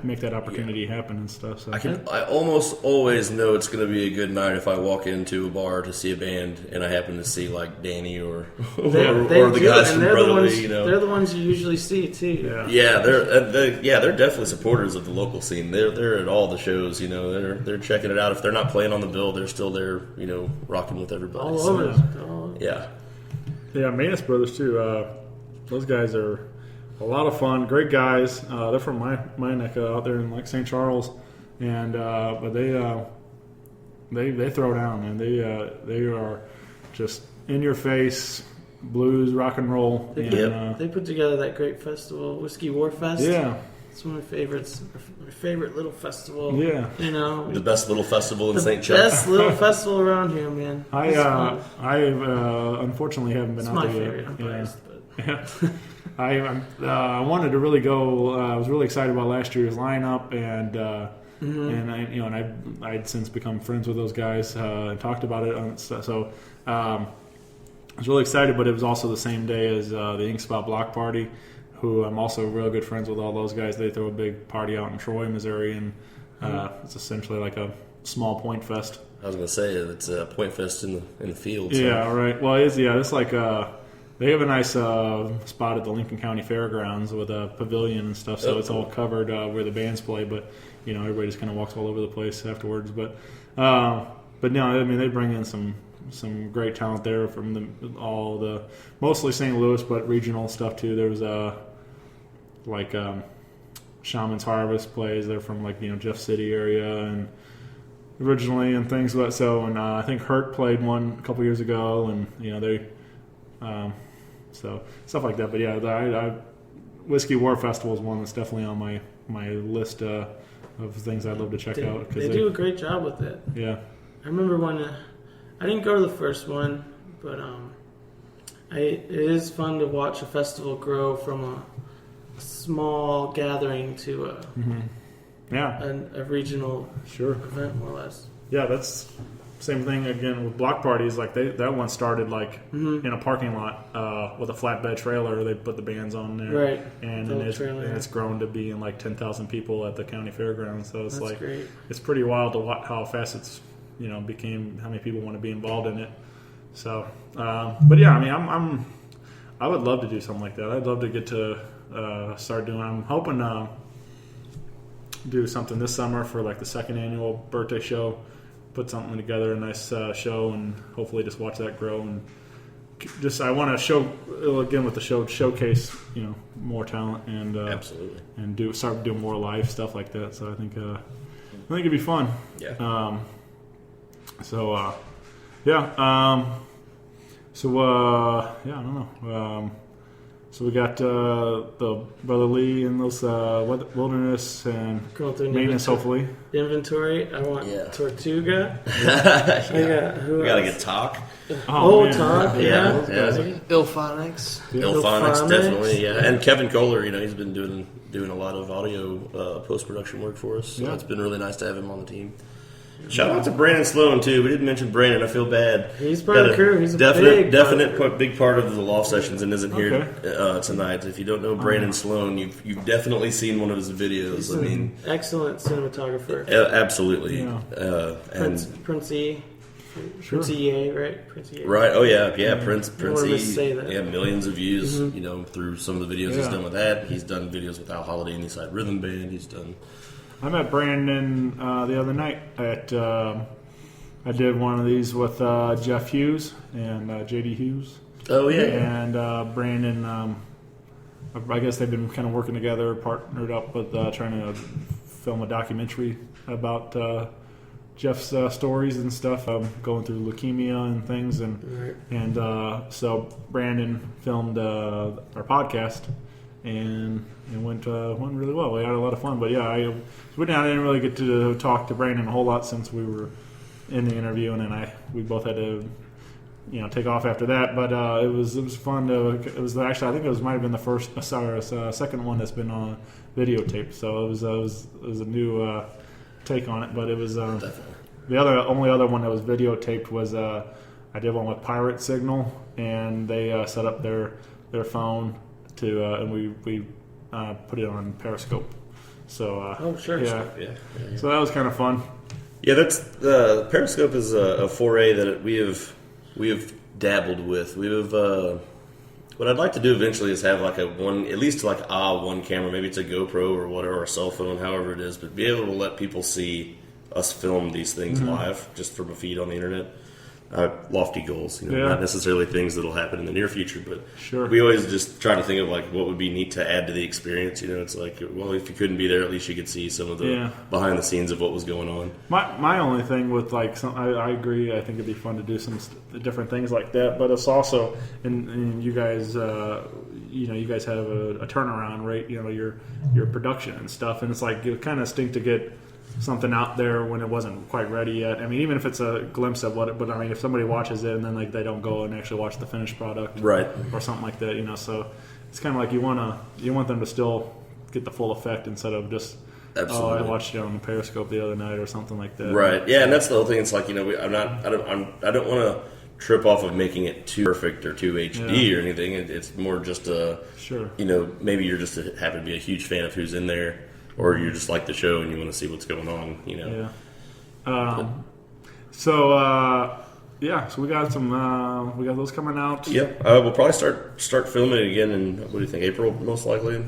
make that opportunity happen and stuff. So I almost always know it's going to be a good night if I walk into a bar to see a band and I happen to see like Danny or the guys from Brother Lee. They're the ones you usually see too. Yeah, they're definitely supporters of the local scene. They're at all the shows. They're checking it out. If they're not playing on the bill, they're still there. Rocking with everybody. All over. Yeah. Yeah, Manus Brothers too. Those guys are a lot of fun. Great guys. They're from my neck out there in like St. Charles, and but they throw down, and they are just in your face blues, rock and roll. They put together that great festival, Whiskey War Fest. Yeah. It's one of my favorites. My favorite little festival. Yeah. The best little festival in St. Charles. Best little festival around here, man. I unfortunately haven't been out there yet. It's my favorite. I'm biased, but. I wanted to really go. I was really excited about last year's lineup, and I'd since become friends with those guys and talked about it. So I was really excited, but it was also the same day as the Ink Spot Block Party, who I'm also real good friends with all those guys. They throw a big party out in Troy, Missouri, and it's essentially like a small point fest. I was going to say it's a point fest in the field. So. Yeah, right. Well, it's like they have a nice spot at the Lincoln County Fairgrounds with a pavilion and stuff, so it's all covered where the bands play. But everybody just kind of walks all over the place afterwards. But no, I mean they bring in some great talent there from mostly St. Louis, but regional stuff too. There was Shaman's Harvest plays. They're from Jeff City area and originally and things like so. And I think Hurt played one a couple years ago, and they so stuff like that. But yeah, Whiskey War Festival is one that's definitely on my list of things I'd love to check out. They do a great job with it. Yeah, I remember when I didn't go to the first one, But it is fun to watch a festival grow from a small gathering to a regional event, more or less. Yeah, that's same thing again with block parties. Like that one started like in a parking lot with a flatbed trailer. They put the bands on there, right? And then it's grown to being like 10,000 people at the county fairgrounds. So it's That's great. It's pretty wild to watch how fast it's became, how many people want to be involved in it. So, but yeah, I mean, I would love to do something like that. I'd love to get to start doing. I'm hoping do something this summer for like the second annual birthday show. Put something together, a nice show, and hopefully just watch that grow. And just I want to show again with the show, showcase more talent and absolutely, and start doing more live stuff like that. So I think it'd be fun. Yeah. I don't know. So we got the Brother Lee and those wilderness and maintenance, hopefully. Inventory. I want Tortuga. We gotta get Talk. Talk. Yeah. Ilphonics. Ilphonics, definitely. Yeah. And Kevin Kohler, he's been doing a lot of audio post-production work for us. So it's been really nice to have him on the team. Shout out to Brandon Sloan too. We didn't mention Brandon. I feel bad. He's part of the crew. He's a big part of the Loft Sessions and isn't here tonight. If you don't know Brandon Sloan, you've definitely seen one of his videos. He's an excellent cinematographer. Absolutely. Yeah. Prince E. Prince E, right? Prince E. Right. Oh yeah. Prince E. Say that. Yeah, millions of views. Through some of the videos he's done with that. He's done videos with Al Holiday and the Eastside Rhythm Band. He's done. I met Brandon the other night at. I did one of these with Jeff Hughes and JD Hughes. Oh yeah. And Brandon, I guess they've been kind of working together, partnered up with trying to film a documentary about Jeff's stories and stuff, going through leukemia and things, and so Brandon filmed our podcast. And it went really well. We had a lot of fun. But yeah, I didn't really get to talk to Brandon a whole lot since we were in the interview, and then we both had to take off after that. But it was fun to. It was actually, I think it might have been the second one that's been on videotape. So it was a new take on it. But it was the only other one that was videotaped was I did one with Pirate Signal, and they set up their phone. And we put it on Periscope. So yeah. So that was kind of fun. Yeah, that's Periscope is a foray that we have dabbled with. We have what I'd like to do eventually is have like at least one camera. Maybe it's a GoPro or whatever, or a cell phone, however it is, but be able to let people see us film these things live just from a feed on the internet. Lofty goals, not necessarily things that'll happen in the near future, but we always just try to think of like what would be neat to add to the experience. It's like, well, if you couldn't be there, at least you could see some of the behind the scenes of what was going on. My only thing with I agree. I think it'd be fun to do some different things like that, but it's also and you guys, you guys have a turnaround rate. Your production and stuff, and it's like it kind of stink to get something out there when it wasn't quite ready yet. I mean, even if it's a glimpse of what it, but I mean, if somebody watches it and then they don't go and actually watch the finished product, right, or something like that, so it's kind of like you want them to still get the full effect instead of just I watched it on the Periscope the other night or something like that. Right. Yeah, and that's the whole thing. It's like I don't want to trip off of making it too perfect or too HD or anything. It's more just maybe you're just happen to be a huge fan of who's in there. Or you just like the show and you want to see what's going on, Yeah. So we got some. We got those coming out. Yep. We'll probably start filming it again in, what do you think, April most likely?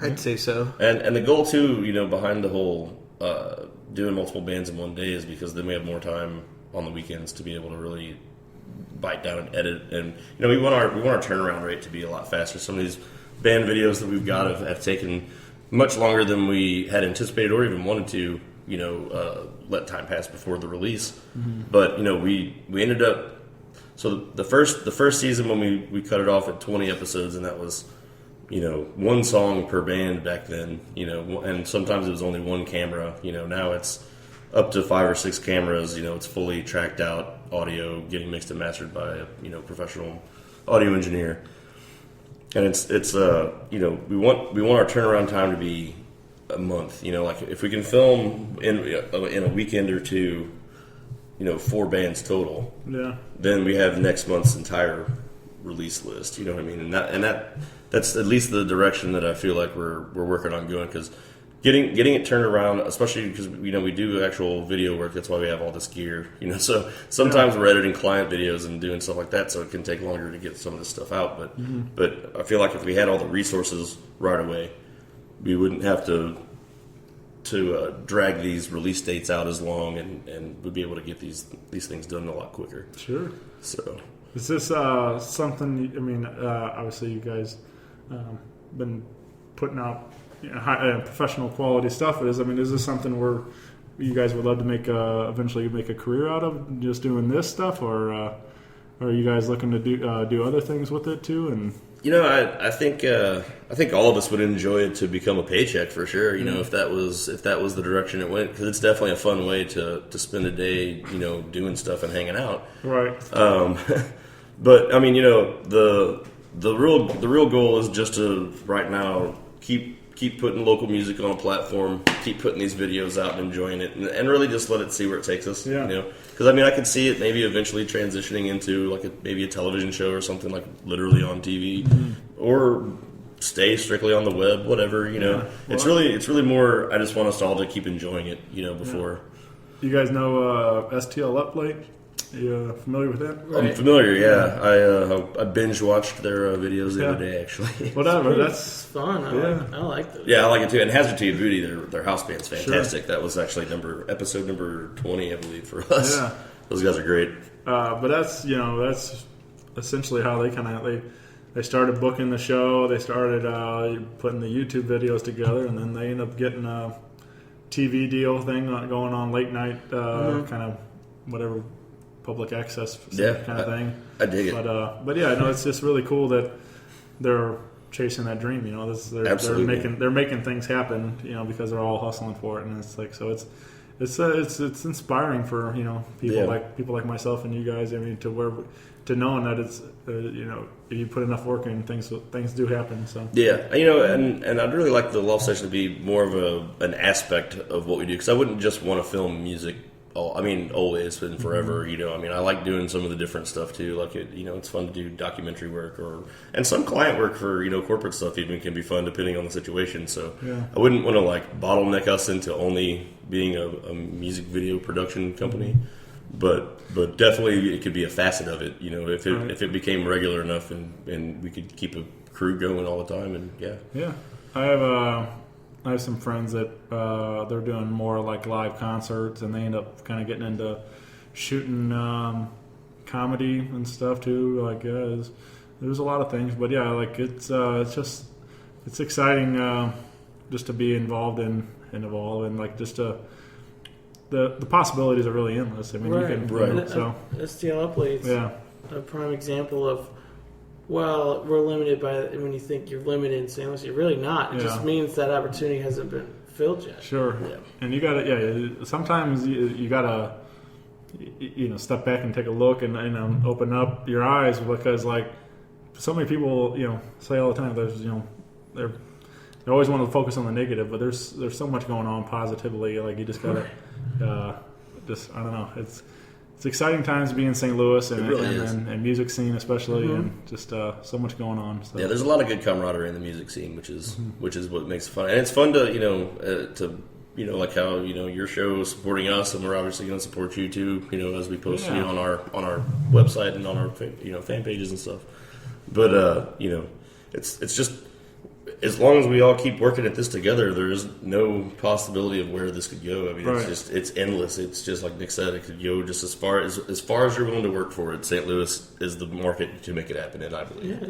I'd say so. And the goal too, behind the whole doing multiple bands in one day is because then we have more time on the weekends to be able to really bite down and edit. And we want our turnaround rate to be a lot faster. Some of these band videos that we've got have taken much longer than we had anticipated or even wanted to, let time pass before the release. Mm-hmm. But, we ended up, so the first season when we cut it off at 20 episodes, and that was, one song per band back then, and sometimes it was only one camera, now it's up to 5 or 6 cameras. It's fully tracked out audio, getting mixed and mastered by a professional audio engineer. And it's we want our turnaround time to be a month. Like if we can film in a weekend or two, 4 bands total. Yeah. Then we have next month's entire release list. You know what I mean? And that's at least the direction that I feel like we're working on going, because getting it turned around, especially because we do actual video work. That's why we have all this gear. So sometimes we're editing client videos and doing stuff like that, so it can take longer to get some of this stuff out. But I feel like if we had all the resources right away, we wouldn't have to drag these release dates out as long, and we'd be able to get these things done a lot quicker. Sure. So is this something? I mean, obviously you guys been putting out professional quality stuff. Is this something where you guys would love to eventually make a career out of, just doing this stuff, or are you guys looking to do other things with it too? And I think all of us would enjoy it to become a paycheck for sure. If that was the direction it went, because it's definitely a fun way to spend a day, doing stuff and hanging out. Right. But I mean, the real goal is just to right now keep putting local music on a platform, keep putting these videos out and enjoying it, and really just let it see where it takes us. Yeah. Because I could see it maybe eventually transitioning into like maybe a television show or something, like literally on TV, or stay strictly on the web, whatever. Well, it's really more. I just want us all to keep enjoying it. Before. You guys know STL Uplate? You familiar with that? I'm familiar, yeah. I binge watched their videos the other day, actually. Whatever, That's fun. I like those. Yeah, I like it too. And Hazard Tea and Booty, their house band's fantastic. Sure. That was actually episode number 20, I believe, for us. Yeah. Those guys are great. But that's essentially how they started booking the show. They started putting the YouTube videos together, and then they ended up getting a TV deal thing going on late night, kind of whatever. Public access kind of thing. I dig it. But yeah, it's just really cool that they're chasing that dream. They're making things happen. Because they're all hustling for it, and it's like, so it's inspiring for people like myself and you guys. To knowing that it's if you put enough work in, things do happen. So yeah, and I'd really like the Loft Session to be more of an aspect of what we do, because I wouldn't just want to film music. Always and forever. I like doing some of the different stuff too. Like it's fun to do documentary work and some client work for corporate stuff. Even can be fun depending on the situation. So I wouldn't want to bottleneck us into only being a music video production company. But definitely it could be a facet of it. If it became regular enough and we could keep a crew going all the time. And yeah. I have some friends that they're doing more like live concerts, and they end up kind of getting into shooting comedy and stuff too. There's a lot of things, but it's exciting just to be involved and evolve, and the possibilities are really endless. You can STL Uplate's a prime example of. Well, we're limited when you think you're limited in St. Louis, you're really not. It just means that opportunity hasn't been filled yet. Sure. Yeah. And you gotta, sometimes you gotta, step back and take a look and open up your eyes, because so many people, say all the time, there's, they always want to focus on the negative, but there's so much going on positively. You just gotta, I don't know, it's exciting times to be in St. Louis and music scene especially, and just so much going on. So. Yeah, there's a lot of good camaraderie in the music scene, which is what makes it fun, and it's fun to like how your show is supporting us, and we're obviously going to support you too. As we post on our website and on our fan pages and stuff. But it's just. As long as we all keep working at this together, there is no possibility of where this could go. It's endless. It's just like Nick said, it could go just as far as you're willing to work for it. St. Louis is the market to make it happen in, I believe. Yeah,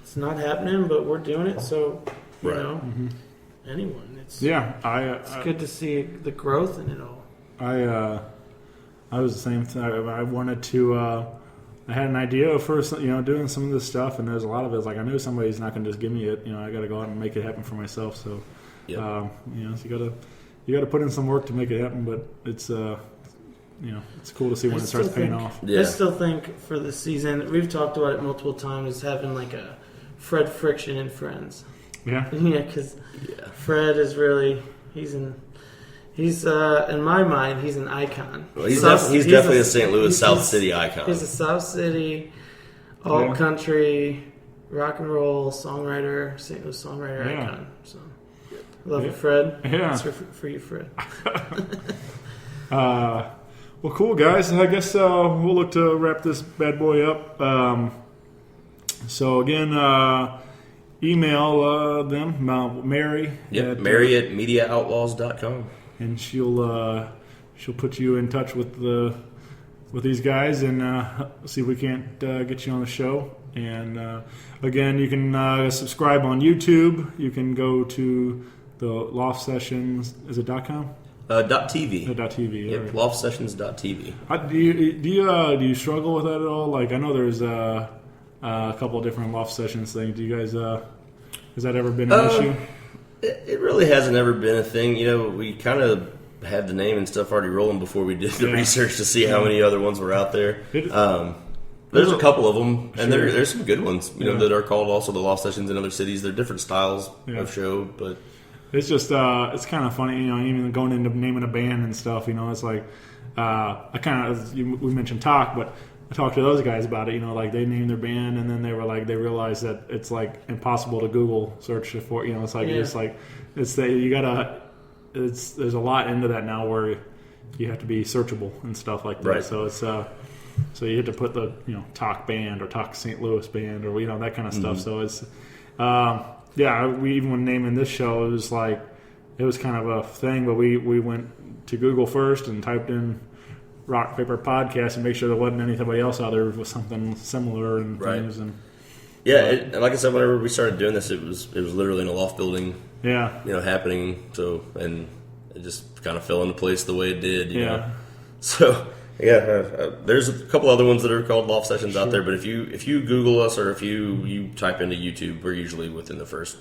it's not happening, but we're doing it. So anyone, it's good to see the growth in it all. I was the same thing. I wanted to. I had an idea first, doing some of this stuff, and there's a lot of it. It's I knew somebody's not going to just give me it. I got to go out and make it happen for myself. So, so you got to got to put in some work to make it happen, but it's it's cool to see when it starts paying off. Yeah. I still think for the season, we've talked about it multiple times, having like a Fred Friction in Friends. Yeah. Yeah, because Fred is really he's in my mind he's an icon. Well, he's definitely a St. Louis South City icon. He's a South City alt country rock and roll songwriter, St. Louis songwriter icon. So love you, Fred. Yeah. That's for you, Fred. Well, cool, guys. I guess we'll look to wrap this bad boy up. So, again, email them, Mary. Yep, Mary at MediaOutlaws.com. And she'll put you in touch with these guys and see if we can't get you on the show. And, again, you can subscribe on YouTube. You can go to the Loft Sessions. Is it .com? .tv. .tv. Yep, Right. LoftSessions.tv. Do you struggle with that at all? Like, I know there's a couple of different Loft Sessions things. Do you guys has that ever been an issue? It really hasn't ever been a thing. We kind of had the name and stuff already rolling before we did the research to see how many other ones were out there. There's a couple of them, and there's some good ones. That are called also the Loft Sessions in other cities. They're different styles of show, but. It's just it's kind of funny, even going into naming a band and stuff. It's like we mentioned Talk, but I talked to those guys about it. Like they named their band, and then they were like they realized that it's like impossible to Google search for. It's like there's a lot into that now where you have to be searchable and stuff like that. Right. So it's so you have to put the Talk band or Talk St. Louis band or that kind of stuff. So it's. Even when naming this show, it was kind of a thing, but we went to Google first and typed in Rock Paper Podcast and make sure there wasn't anybody else out there with something similar and things. And like I said, whenever we started doing this, it was literally in a loft building. Yeah. Happening. So and it just kind of fell into place the way it did. You know? So. There's a couple other ones that are called Loft Sessions out there, but if you Google us or if you type into YouTube, we're usually within the first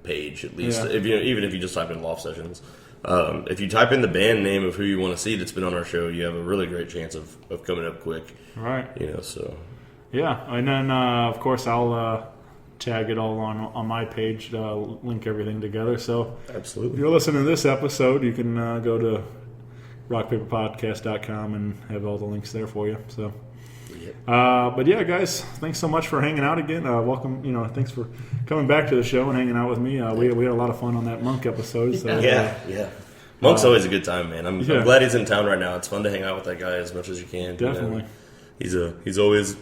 page at least. Even if you just type in Loft Sessions, if you type in the band name of who you want to see that's been on our show, you have a really great chance of coming up quick. Right. So. Yeah, and then of course I'll tag it all on my page, link everything together. So absolutely, if you're listening to this episode, you can go to rockpaperpodcast.com and have all the links there for you. So, but yeah, guys, thanks so much for hanging out again. Welcome, thanks for coming back to the show and hanging out with me. We had a lot of fun on that Monk episode. So, Monk's always a good time, man. I'm glad he's in town right now. It's fun to hang out with that guy as much as you can. Definitely. He's always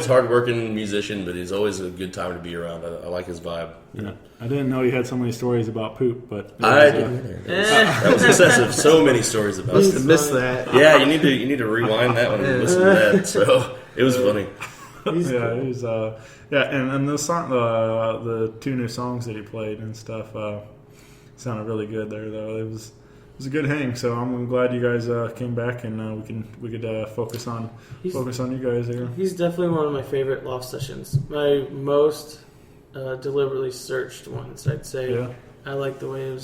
hard-working musician, but he's always a good time to be around. I like his vibe. Yeah, I didn't know you had so many stories about poop, but I did. That was excessive. So many stories about it. Missed that. Yeah, you need to rewind that one and listen to that. So it was funny. It was. And the song, the two new songs that he played and stuff, sounded really good there. Though it was a good hang. So I'm glad you guys came back and we could focus on you guys here. He's definitely one of my favorite Loft Sessions. My most deliberately searched ones, I'd say. Yeah. I like the way it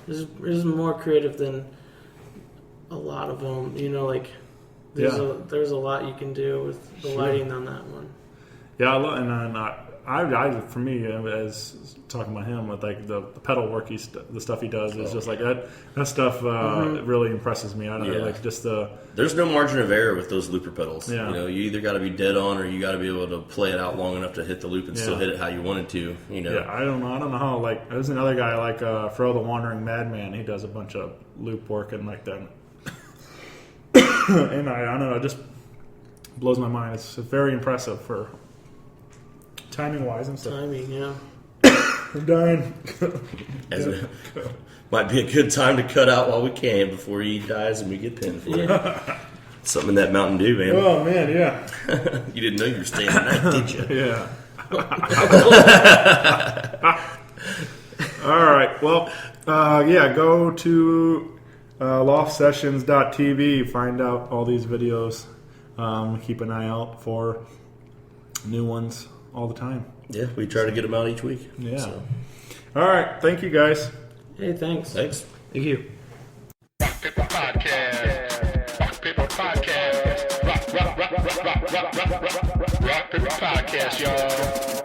was more creative than a lot of them. There's a lot you can do with the lighting on that one. Yeah, I for me, as talking about him with like the pedal work, the stuff he does is just like that stuff really impresses me. I like just the. There's no margin of error with those looper pedals. Yeah. You either got to be dead on or you got to be able to play it out long enough to hit the loop and still hit it how you want it to. Yeah, I don't know how. Like, there's another guy like Fro the Wandering Madman. He does a bunch of loop work and like that. And I don't know, it just blows my mind. It's very impressive for timing wise and stuff. Yeah. I'm dying. Might be a good time to cut out while we can before he dies and we get pinned for it. Something in that Mountain Dew, man. Oh man, yeah. You didn't know you were staying the night, did you? Yeah. All right. Well, go to loftsessions.tv. Find out all these videos. Keep an eye out for new ones all the time. Yeah, we try to get them out each week. Yeah. So. All right. Thank you, guys. Hey, thanks. Thanks. Thank you. Rock Paper Podcast. Rock Paper Podcast. Rock Paper Podcast, y'all.